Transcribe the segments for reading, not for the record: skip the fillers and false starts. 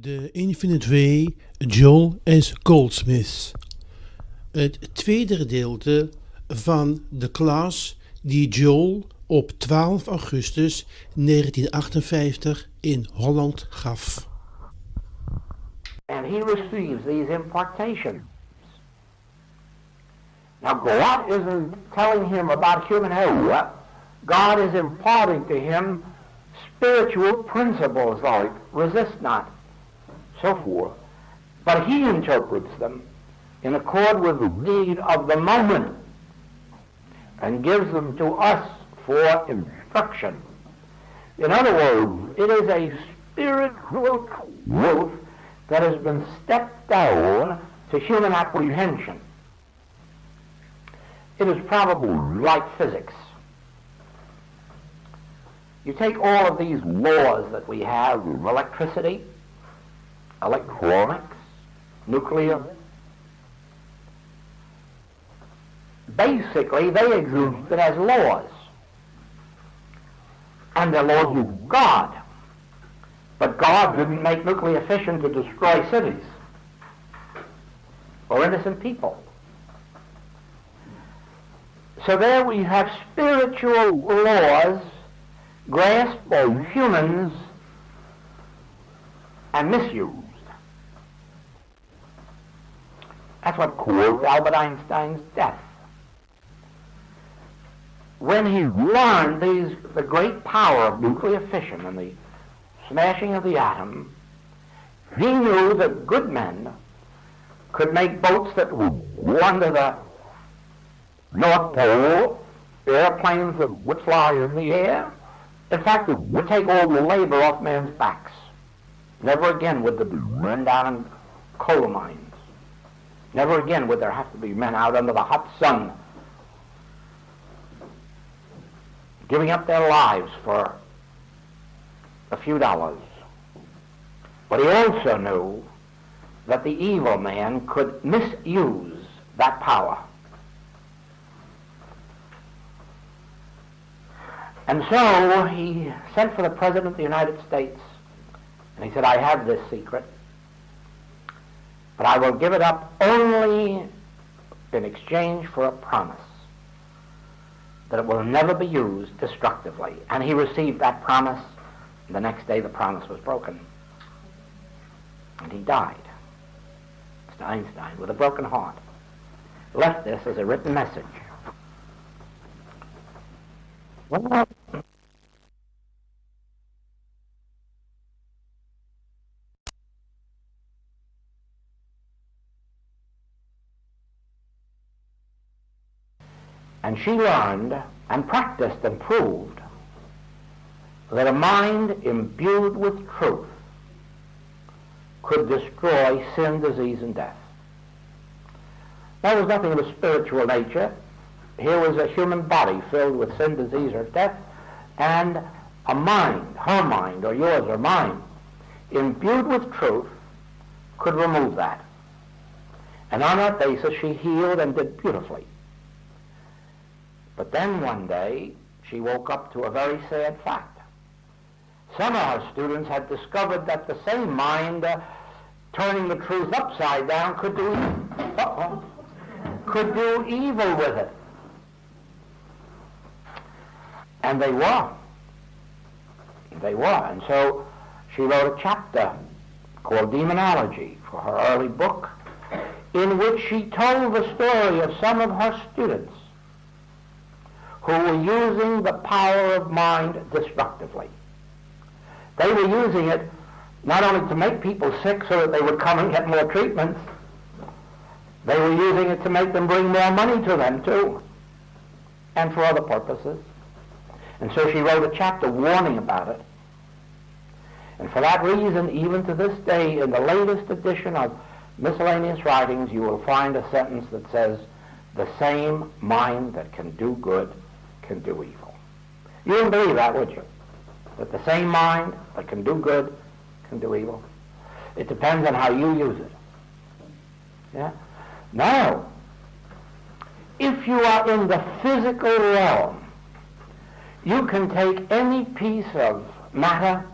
De Infinite Way, Joel S. Goldsmith. Het tweede gedeelte van de klas die Joel op 12 augustus 1958 in Holland gaf. And he receives these impartations. Now God isn't telling him about human error. God is imparting to him spiritual principles like resist not, so forth. But he interprets them in accord with the need of the moment and gives them to us for instruction. In other words, it is a spiritual truth that has been stepped down to human apprehension. It is probably like physics. You take all of these laws that we have, electricity, electronics, nuclear. Basically, they existed as laws. And they're laws of God. But God didn't make nuclear fission to destroy cities or innocent people. So there we have spiritual laws grasped by humans and misused. That's what caused Albert Einstein's death. When he learned the great power of nuclear fission and the smashing of the atom, he knew that good men could make boats that would go under the North Pole, airplanes that would fly in the air. In fact, it would take all the labor off men's backs. Never again would there be men down in coal mines. Never again would there have to be men out under the hot sun giving up their lives for a few dollars. But he also knew that the evil man could misuse that power. And so he sent for the President of the United States, and he said, I have this secret, but I will give it up only in exchange for a promise that it will never be used destructively. And he received that promise, and the next day the promise was broken. And he died, Mr. Einstein, with a broken heart. Left this as a written message. Well, and she learned and practiced and proved that a mind imbued with truth could destroy sin, disease, and death. There was nothing of a spiritual nature. Here was a human body filled with sin, disease, or death, and a mind, her mind, or yours or mine, imbued with truth, could remove that. And on that basis, she healed and did beautifully. But then one day, she woke up to a very sad fact. Some of her students had discovered that the same mind, turning the truth upside down, could do evil with it. And they were. And so she wrote a chapter called Demonology for her early book, in which she told the story of some of her students who were using the power of mind destructively. They were using it not only to make people sick so that they would come and get more treatments, they were using it to make them bring more money to them too, and for other purposes. And so she wrote a chapter warning about it. And for that reason, even to this day, in the latest edition of Miscellaneous Writings, you will find a sentence that says, the same mind that can do good can do evil. You wouldn't believe that, would you? That the same mind that can do good can do evil. It depends on how you use it. Yeah? Now, if you are in the physical realm, you can take any piece of matter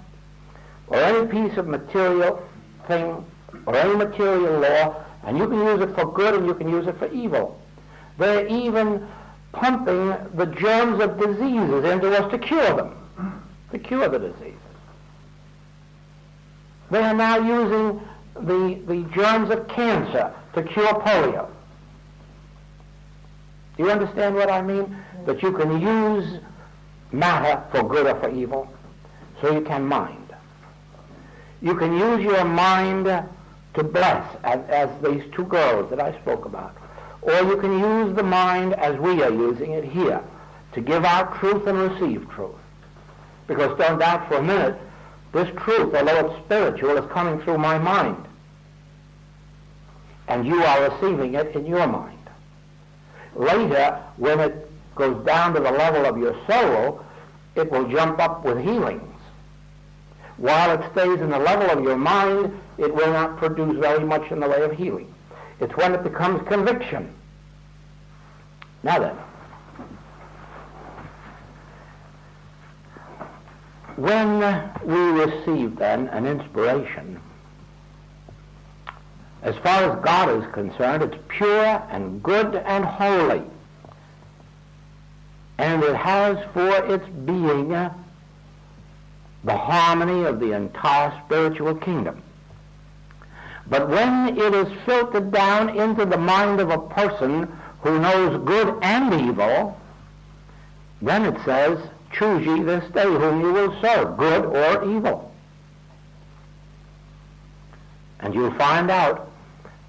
or any piece of material thing or any material law, and you can use it for good and you can use it for evil. They're even pumping the germs of diseases into us to cure them, to cure the diseases. They are now using the germs of cancer to cure polio. Do you understand what I mean? That you can use matter for good or for evil, so you can mind. You can use your mind to bless, as these two girls that I spoke about. Or you can use the mind as we are using it here, to give out truth and receive truth. Because don't doubt for a minute, this truth, although it's spiritual, is coming through my mind. And you are receiving it in your mind. Later, when it goes down to the level of your soul, it will jump up with healings. While it stays in the level of your mind, it will not produce very much in the way of healing. It's when it becomes conviction. Now then, when we receive then an inspiration, as far as God is concerned, it's pure and good and holy. And it has for its being the harmony of the entire spiritual kingdom. But when it is filtered down into the mind of a person who knows good and evil, then it says, choose ye this day whom you will serve, good or evil. And you'll find out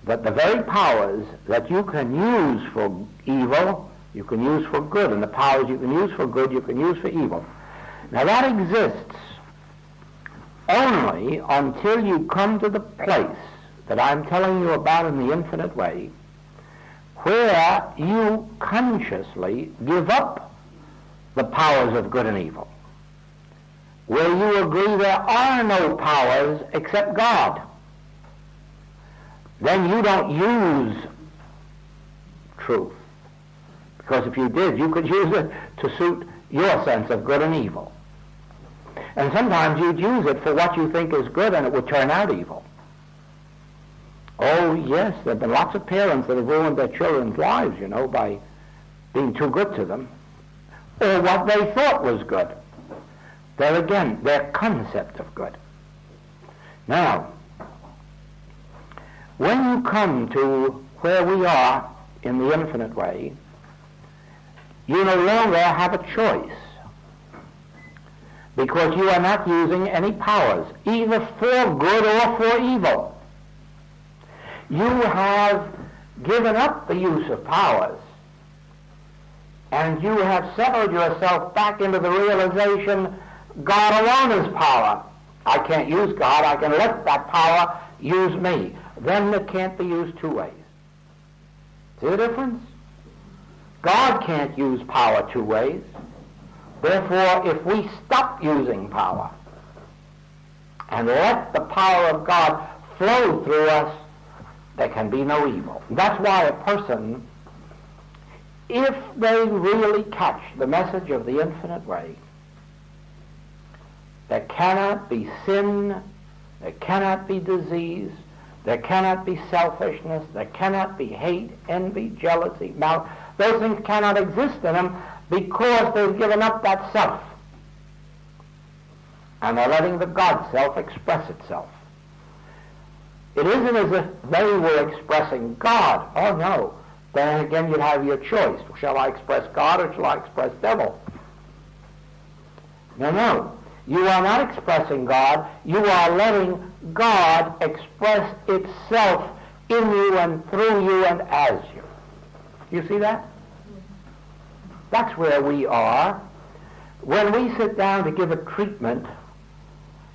that the very powers that you can use for evil, you can use for good, and the powers you can use for good, you can use for evil. Now that exists only until you come to the place that I'm telling you about in the infinite way, where you consciously give up the powers of good and evil, where you agree there are no powers except God. Then you don't use truth, because if you did, you could use it to suit your sense of good and evil. And sometimes you'd use it for what you think is good and it would turn out evil. Oh yes, there have been lots of parents that have ruined their children's lives, by being too good to them, or what they thought was good. There again, their concept of good. Now, when you come to where we are in the infinite way, you no longer have a choice, because you are not using any powers, either for good or for evil. You have given up the use of powers, and you have settled yourself back into the realization God alone is power. I can't use God, I can let that power use me. Then it can't be used two ways. See the difference? God can't use power two ways. Therefore, if we stop using power and let the power of God flow through us, there can be no evil. That's why a person, if they really catch the message of the infinite way, there cannot be sin, there cannot be disease, there cannot be selfishness, there cannot be hate, envy, jealousy, malice. Those things cannot exist in them because they've given up that self. And they're letting the God self express itself. It isn't as if they were expressing God. Oh no. Then again you'd have your choice. Shall I express God or shall I express devil? No. You are not expressing God. You are letting God express itself in you and through you and as you. You see that? That's where we are. When we sit down to give a treatment,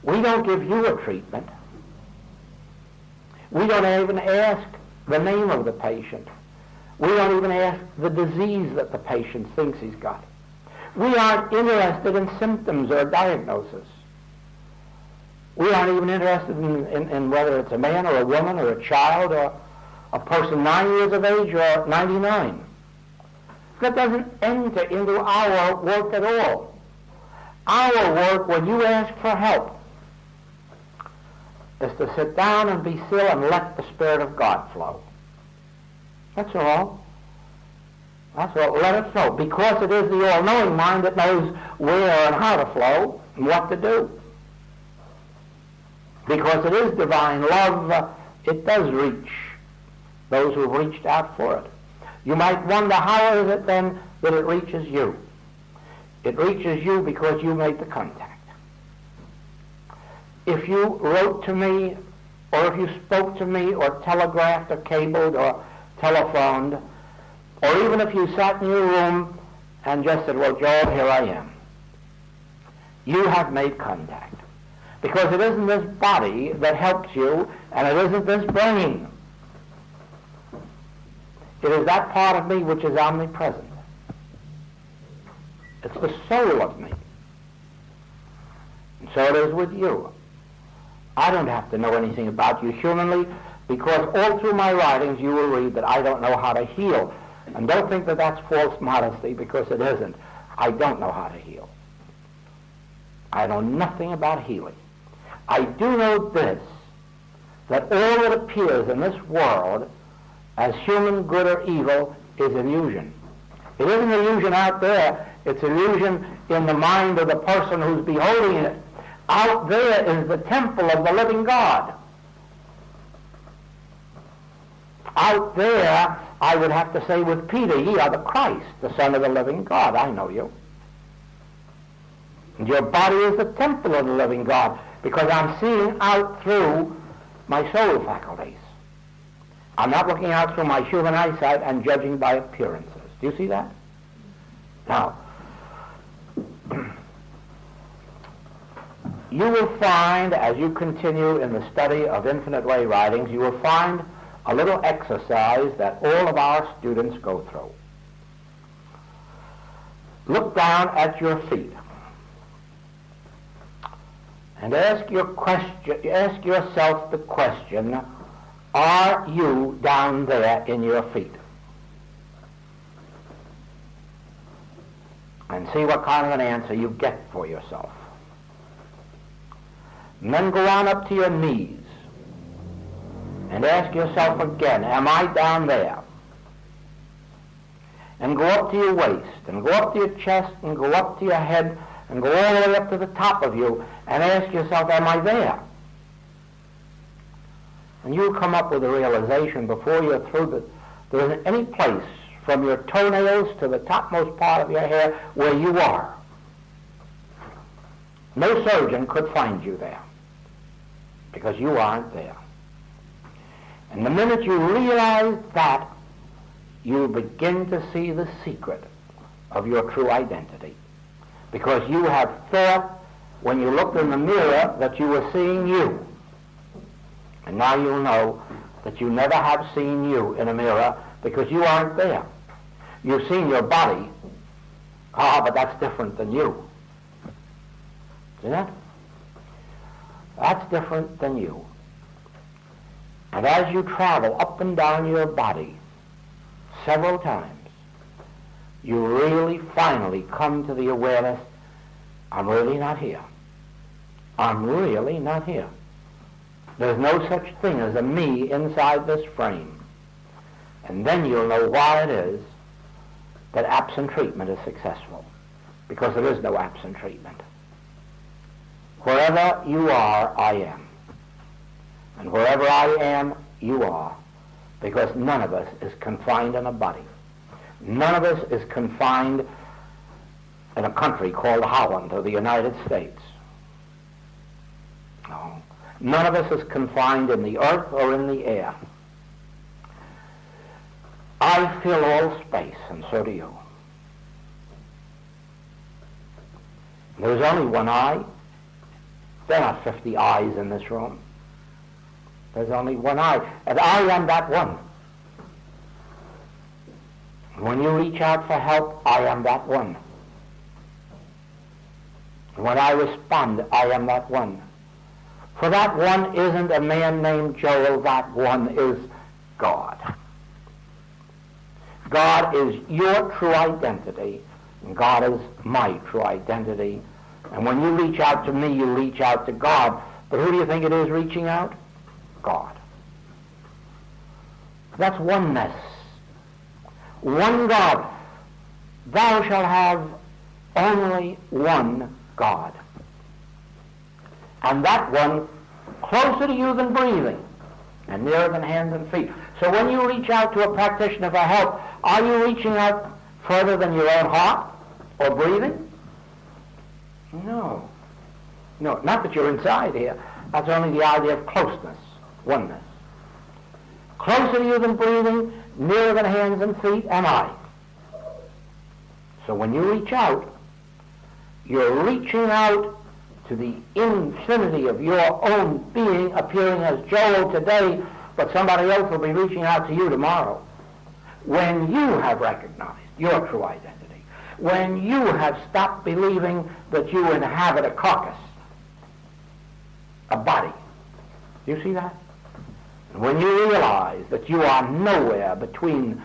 we don't give you a treatment. We don't even ask the name of the patient. We don't even ask the disease that the patient thinks he's got. We aren't interested in symptoms or diagnosis. We aren't even interested in whether it's a man or a woman or a child or a person 9 years of age or 99. That doesn't enter into our work at all. Our work, when you ask for help, is to sit down and be still and let the Spirit of God flow. That's all. That's all. Let it flow. Because it is the all-knowing mind that knows where and how to flow and what to do. Because it is divine love, it does reach those who have reached out for it. You might wonder, how is it then that it reaches you? It reaches you because you made the contact. If you wrote to me, or if you spoke to me, or telegraphed, or cabled, or telephoned, or even if you sat in your room and just said, well, Joel, here I am, you have made contact. Because it isn't this body that helps you, and it isn't this brain. It is that part of me which is omnipresent. It's the soul of me. And so it is with you. I don't have to know anything about you humanly, because all through my writings you will read that I don't know how to heal. And don't think that that's false modesty, because it isn't. I don't know how to heal. I know nothing about healing. I do know this, that all that appears in this world as human good or evil is illusion. It isn't illusion out there, it's illusion in the mind of the person who's beholding it. Out there is the temple of the living God. Out there, I would have to say with Peter, ye are the Christ, the Son of the living God. I know you. And your body is the temple of the living God, because I'm seeing out through my soul faculties. I'm not looking out through my human eyesight and judging by appearances. Do you see that? Now, you will find, as you continue in the study of Infinite Way writings, you will find a little exercise that all of our students go through. Look down at your feet and ask yourself the question, are you down there in your feet? And see what kind of an answer you get for yourself. And then go on up to your knees and ask yourself again, am I down there? And go up to your waist, and go up to your chest, and go up to your head, and go all the way up to the top of you, and ask yourself, am I there? And you'll come up with a realization before you're through that there isn't any place from your toenails to the topmost part of your hair where you are. No surgeon could find you there, because you aren't there. And the minute you realize that, you begin to see the secret of your true identity. Because you have thought, when you looked in the mirror, that you were seeing you. And now you'll know that you never have seen you in a mirror, because you aren't there. You've seen your body. But that's different than you. See that? That's different than you. And as you travel up and down your body several times, you really finally come to the awareness, I'm really not here. I'm really not here. There's no such thing as a me inside this frame. And then you'll know why it is that absent treatment is successful. Because there is no absent treatment. Wherever you are, I am. And wherever I am, you are. Because none of us is confined in a body. None of us is confined in a country called Holland or the United States. No. None of us is confined in the earth or in the air. I fill all space, and so do you. There's only one eye. There are 50 eyes in this room. There's only one eye, and I am that one. When you reach out for help, I am that one. When I respond, I am that one. For that one isn't a man named Joel, that one is God. God is your true identity, and God is my true identity. And when you reach out to me, you reach out to God, But who do you think it is reaching out? God. That's oneness. One God. Thou shalt have only one God. And that one closer to you than breathing and nearer than hands and feet. So when you reach out to a practitioner for help, are you reaching out further than your own heart or breathing? No. No, not that you're inside here. That's only the idea of closeness, oneness. Closer to you than breathing, nearer than hands and feet am I. So when you reach out, you're reaching out to the infinity of your own being, appearing as Joel today, but somebody else will be reaching out to you tomorrow. When you have recognized your true identity, when you have stopped believing that you inhabit a carcass, a body. Do you see that? And when you realize that you are nowhere between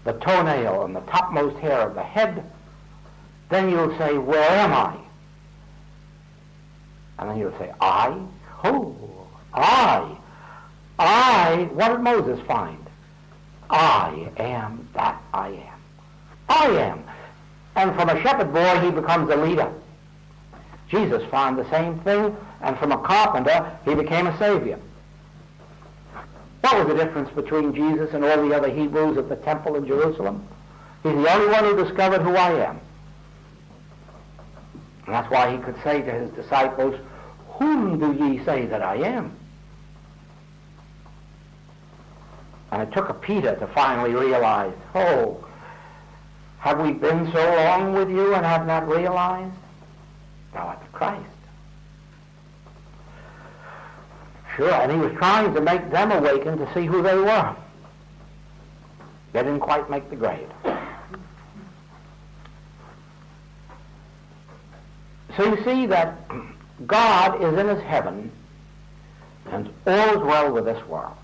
the toenail and the topmost hair of the head, then you'll say, where am I? And then you'll say, I? Oh, I. What did Moses find? I am that I am. I am. And from a shepherd boy, he becomes a leader. Jesus found the same thing, and from a carpenter, he became a savior. What was the difference between Jesus and all the other Hebrews at the temple in Jerusalem? He's the only one who discovered who I am. And that's why he could say to his disciples, whom do ye say that I am? And it took a Peter to finally realize, oh, have we been so long with you and have not realized? Thou art the Christ. Sure, and he was trying to make them awaken to see who they were. They didn't quite make the grade. So you see that God is in his heaven, and all is well with this world.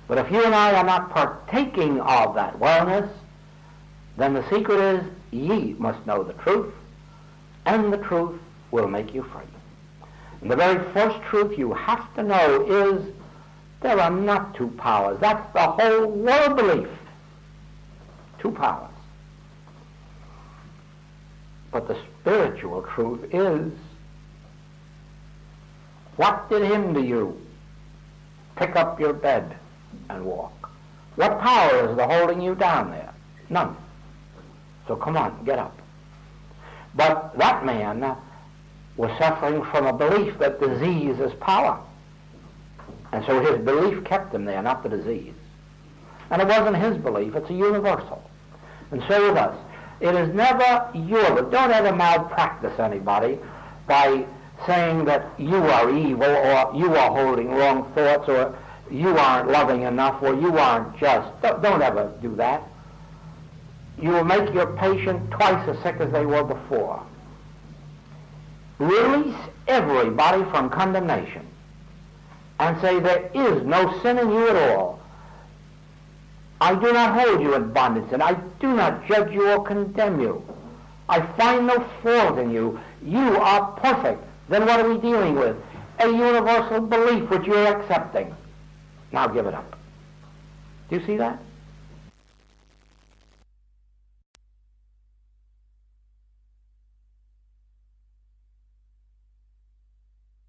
But if you and I are not partaking of that wellness, then the secret is, ye must know the truth, and the truth will make you free. And the very first truth you have to know is there are not two powers. That's the whole world belief. Two powers. But the spiritual truth is, what did hinder you? Pick up your bed and walk. What power is the holding you down there? None. So come on, get up. But that man was suffering from a belief that disease is power. And so his belief kept him there, not the disease. And it wasn't his belief, it's a universal. And so with us, it is never your, don't ever malpractice anybody by saying that you are evil, or you are holding wrong thoughts, or you aren't loving enough, or you aren't just. Don't ever do that. You will make your patient twice as sick as they were before. Release everybody from condemnation and say there is no sin in you at all. I do not hold you in bondage, and I do not judge you or condemn you. I find no fault in you. You are perfect. Then what are we dealing with? A universal belief which you're accepting. Now give it up. Do you see that?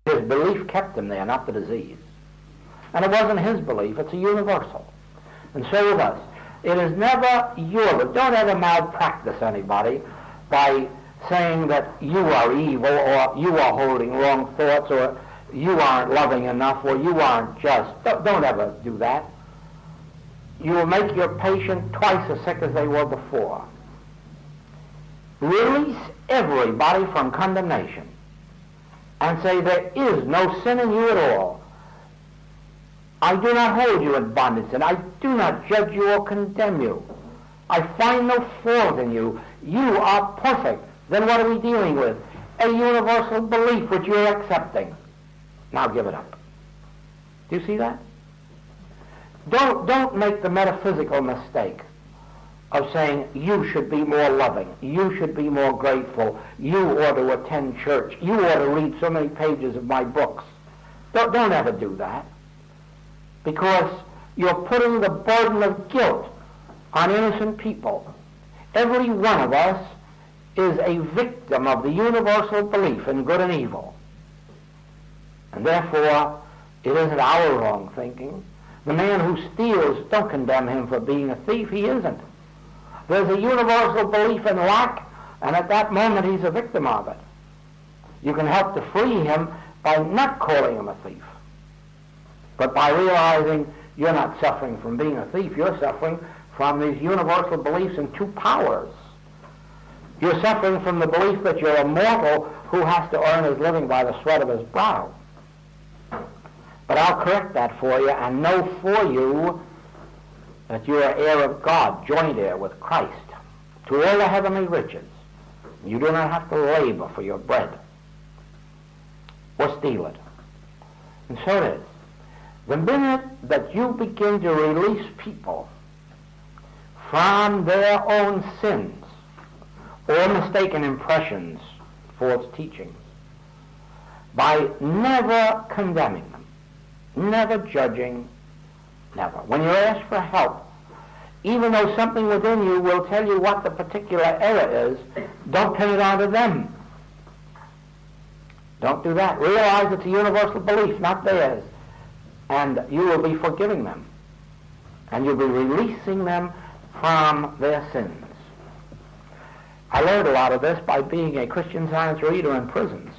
His belief kept him there, not the disease. And it wasn't his belief, it's a universal. And so with us, it is never your, don't ever malpractice anybody by saying that you are evil, or you are holding wrong thoughts, or you aren't loving enough, or you aren't just. Don't ever do that. You will make your patient twice as sick as they were before. Release everybody from condemnation and say there is no sin in you at all. I do not hold you in bondage, and I do not judge you or condemn you. I find no fault in you. You are perfect. Then what are we dealing with? A universal belief which you're accepting. Now give it up. Do you see that? Don't make the metaphysical mistake of saying you should be more loving, you should be more grateful, you ought to attend church, you ought to read so many pages of my books. Don't ever do that, because you're putting the burden of guilt on innocent people. Every one of us is a victim of the universal belief in good and evil. And therefore, it isn't our wrong thinking. The man who steals, don't condemn him for being a thief. He isn't. There's a universal belief in lack, and at that moment he's a victim of it. You can help to free him by not calling him a thief, but by realizing you're not suffering from being a thief. You're suffering from these universal beliefs in two powers. You're suffering from the belief that you're a mortal who has to earn his living by the sweat of his brow. But I'll correct that for you and know for you that you are heir of God, joint heir with Christ, to all the heavenly riches. You do not have to labor for your bread or steal it. And so it is. The minute that you begin to release people from their own sins or mistaken impressions, false teachings, by never condemning them, never judging, never. When you ask for help, even though something within you will tell you what the particular error is, don't pin it onto them. Don't do that. Realize it's a universal belief, not theirs. And you will be forgiving them. And you'll be releasing them from their sins. I learned a lot of this by being a Christian Science reader in prisons.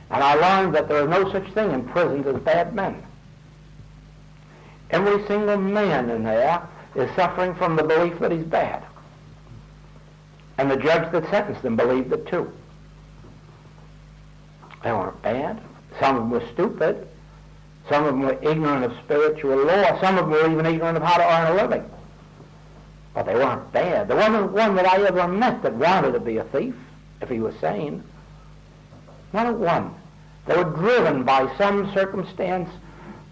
And I learned that there is no such thing in prisons as bad men. Every single man in there is suffering from the belief that he's bad. And the judge that sentenced him believed it too. They weren't bad. Some of them were stupid. Some of them were ignorant of spiritual law. Some of them were even ignorant of how to earn a living. But they weren't bad. There wasn't one that I ever met that wanted to be a thief, if he was sane. Not a one. They were driven by some circumstance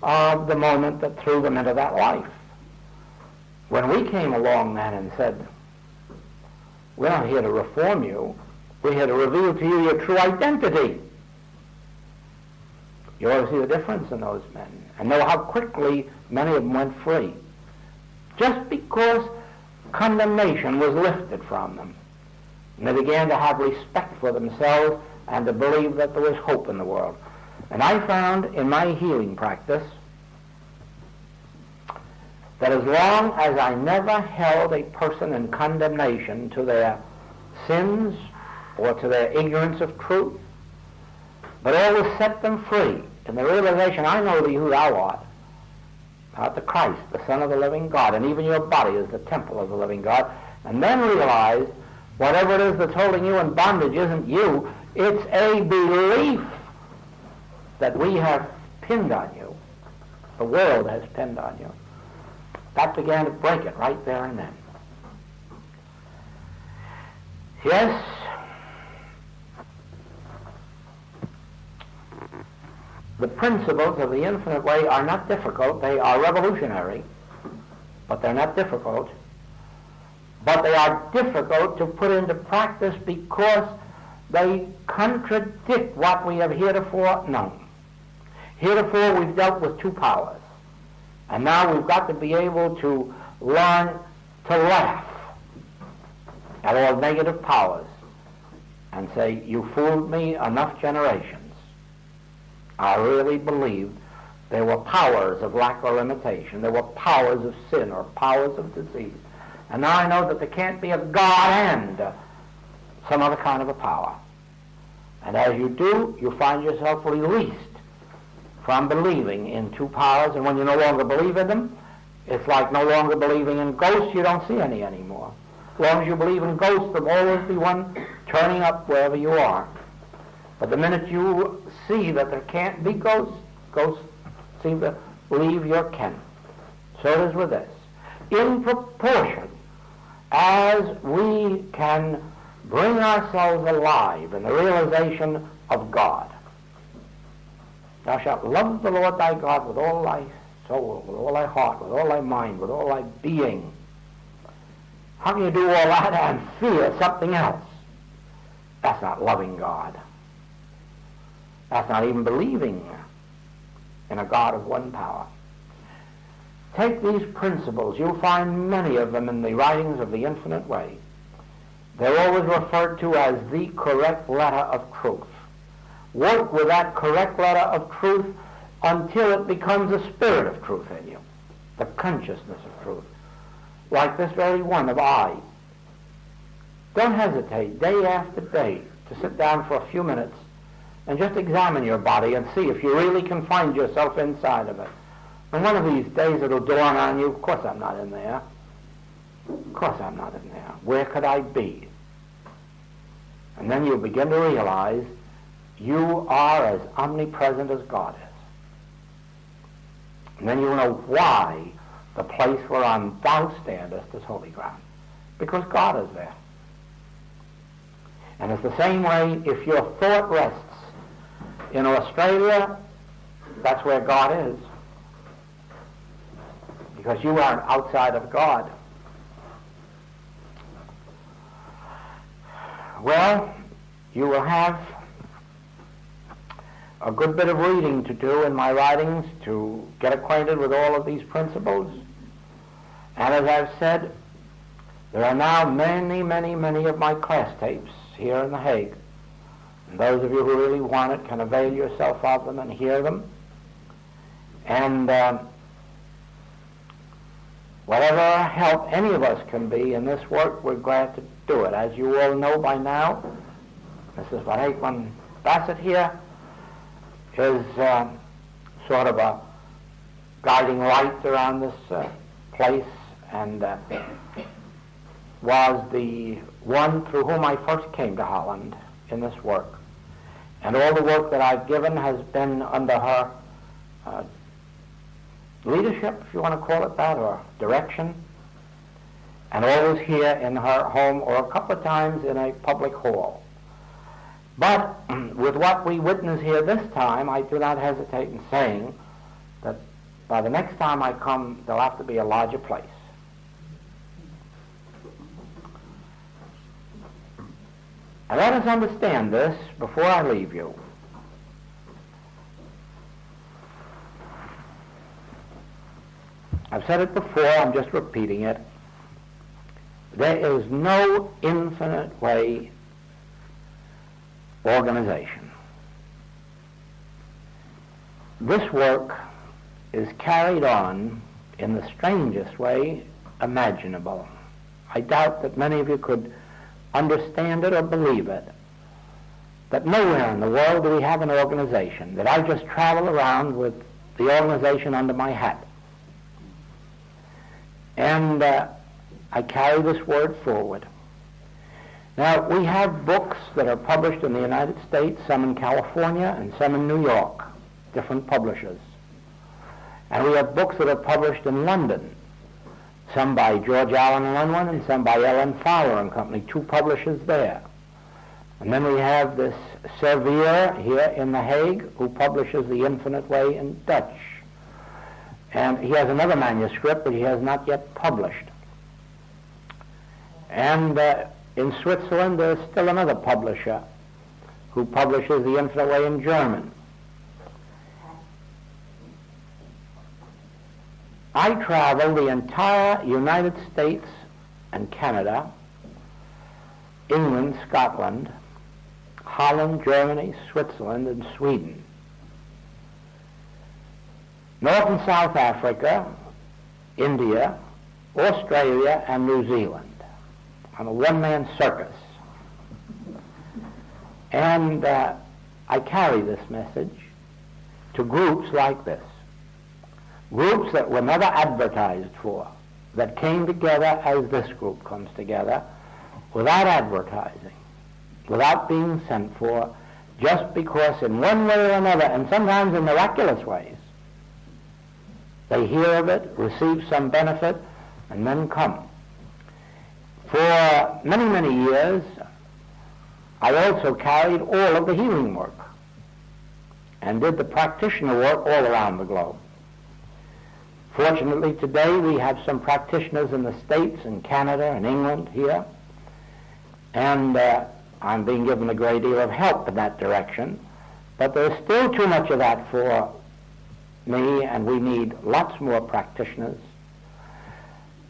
of the moment that threw them into that life. When we came along then and said, we're not here to reform you, we're here to reveal to you your true identity. You ought to see the difference in those men and know how quickly many of them went free. Just because condemnation was lifted from them. And they began to have respect for themselves and to believe that there was hope in the world. And I found in my healing practice that as long as I never held a person in condemnation to their sins or to their ignorance of truth, but always set them free in the realization, I know thee who thou art, the Christ, the Son of the living God, and even your body is the temple of the living God, and then realize whatever it is that's holding you in bondage isn't you, it's a belief that we have pinned on you, the world has pinned on you. That began to break it right there and then. Yes, the principles of the infinite way are not difficult. They are revolutionary, but they're not difficult. But they are difficult to put into practice because they contradict what we have heretofore known. Heretofore we've dealt with two powers. And now we've got to be able to learn to laugh at all negative powers and say, you fooled me enough generations. I really believed there were powers of lack or limitation. There were powers of sin or powers of disease. And now I know that there can't be a God and some other kind of a power. And as you do, you find yourself released from believing in two powers, and when you no longer believe in them, it's like no longer believing in ghosts. You don't see any anymore. As long as you believe in ghosts, there'll always be one turning up wherever you are. But the minute you see that there can't be ghosts, ghosts seem to leave your ken. So it is with this. In proportion as we can bring ourselves alive in the realization of God, thou shalt love the Lord thy God with all thy soul, with all thy heart, with all thy mind, with all thy being. How can you do all that and fear something else? That's not loving God. That's not even believing in a God of one power. Take these principles. You'll find many of them in the writings of the Infinite Way. They're always referred to as the correct letter of truth. Work with that correct letter of truth until it becomes a spirit of truth in you, the consciousness of truth, like this very one of I. Don't hesitate day after day to sit down for a few minutes and just examine your body and see if you really can find yourself inside of it. And one of these days it'll dawn on you, of course I'm not in there. Of course I'm not in there. Where could I be? And then you'll begin to realize you are as omnipresent as God is. And then you'll know why the place whereon thou standest is holy ground. Because God is there. And it's the same way if your thought rests in Australia, that's where God is. Because you aren't outside of God. Well, you will have a good bit of reading to do in my writings to get acquainted with all of these principles. And as I've said, there are now many, many, many of my class tapes here in The Hague. And those of you who really want it can avail yourself of them and hear them. And whatever help any of us can be in this work, we're glad to do it. As you all know by now, Mrs. Van Aikman Bassett here is sort of a guiding light around this place, and was the one through whom I first came to Holland in this work. And all the work that I've given has been under her leadership, if you want to call it that, or direction, and always here in her home or a couple of times in a public hall. But with what we witness here this time, I do not hesitate in saying that by the next time I come, there'll have to be a larger place. And let us understand this before I leave you. I've said it before, I'm just repeating it. There is no infinite way organization. This work is carried on in the strangest way imaginable. I doubt that many of you could understand it or believe it, that nowhere in the world do we have an organization, that I just travel around with the organization under my hat. And I carry this word forward. Now, we have books that are published in the United States, some in California and some in New York, different publishers. And we have books that are published in London, some by George Allen Unwin and some by Ellen Fowler and Company, two publishers there. And then we have this Servier here in The Hague, who publishes The Infinite Way in Dutch. And he has another manuscript that he has not yet published. And in Switzerland, there's still another publisher who publishes The Infinite Way in German. I travel the entire United States and Canada, England, Scotland, Holland, Germany, Switzerland, and Sweden. North and South Africa, India, Australia, and New Zealand. I'm a one-man circus. And I carry this message to groups like this. Groups that were never advertised for, that came together as this group comes together, without advertising, without being sent for, just because in one way or another, and sometimes in miraculous ways, they hear of it, receive some benefit, and then come. For many, many years, I also carried all of the healing work and did the practitioner work all around the globe. Fortunately, today we have some practitioners in the States and Canada and England here, and I'm being given a great deal of help in that direction, but there's still too much of that for me, and we need lots more practitioners.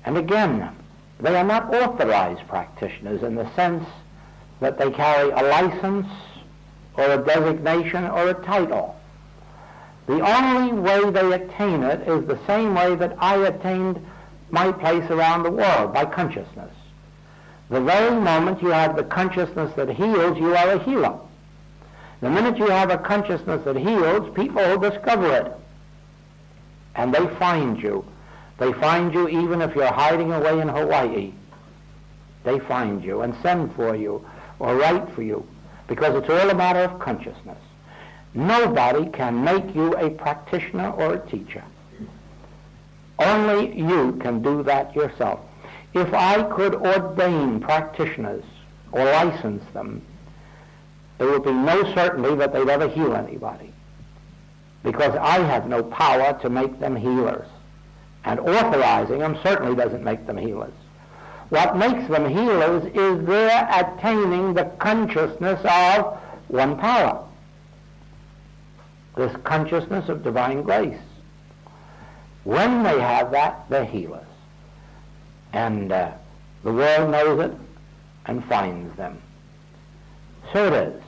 And again, they are not authorized practitioners in the sense that they carry a license or a designation or a title. The only way they attain it is the same way that I attained my place around the world, by consciousness. The very moment you have the consciousness that heals, you are a healer. The minute you have a consciousness that heals, people will discover it. And they find you. They find you even if you're hiding away in Hawaii. They find you and send for you or write for you, because it's all a matter of consciousness. Nobody can make you a practitioner or a teacher. Only you can do that yourself. If I could ordain practitioners or license them, there would be no certainty that they'd ever heal anybody, because I have no power to make them healers. And authorizing them certainly doesn't make them healers. What makes them healers is their attaining the consciousness of one power, this consciousness of divine grace. When they have that, they're healers. And the world knows it and finds them. So it is.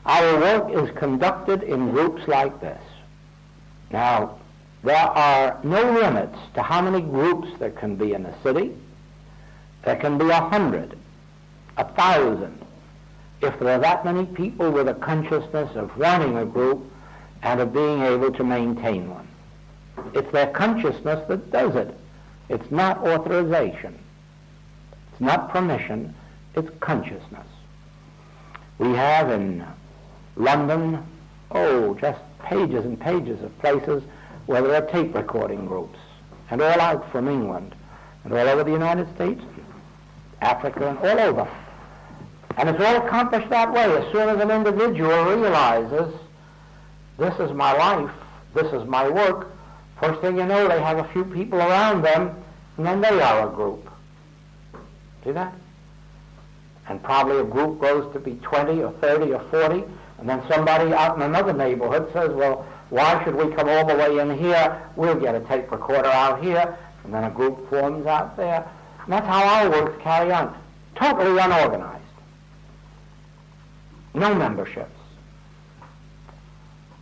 Our work is conducted in groups like this. Now, there are no limits to how many groups there can be in a city. There can be 100, 1,000, if there are that many people with a consciousness of wanting a group and of being able to maintain one. It's their consciousness that does it. It's not authorization. It's not permission. It's consciousness. We have in London, just pages and pages of places where there are tape recording groups, and all out from England, and all over the United States, Africa, and all over. And it's all accomplished that way. As soon as an individual realizes, this is my life, this is my work, first thing you know, they have a few people around them, and then they are a group. See that? And probably a group grows to be 20 or 30 or 40, and then somebody out in another neighborhood says, well, why should we come all the way in here? We'll get a tape recorder out here, and then a group forms out there. And that's how our works carry on. Totally unorganized. No memberships.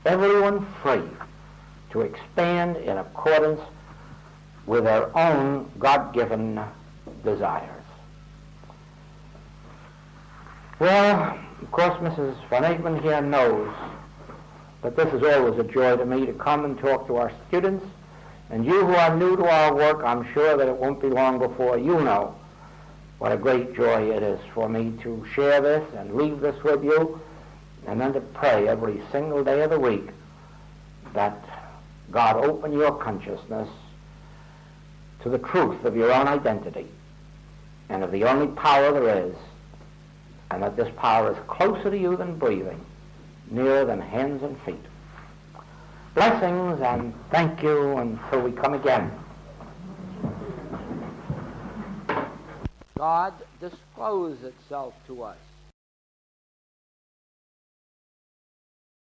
Everyone free to expand in accordance with their own God-given desires. Well, of course, Mrs. Van Aikman here knows that this is always a joy to me to come and talk to our students. And you who are new to our work, I'm sure that it won't be long before you know what a great joy it is for me to share this and leave this with you, and then to pray every single day of the week that God open your consciousness to the truth of your own identity and of the only power there is, and that this power is closer to you than breathing, nearer than hands and feet. Blessings, and thank you until we come again. God discloses itself to us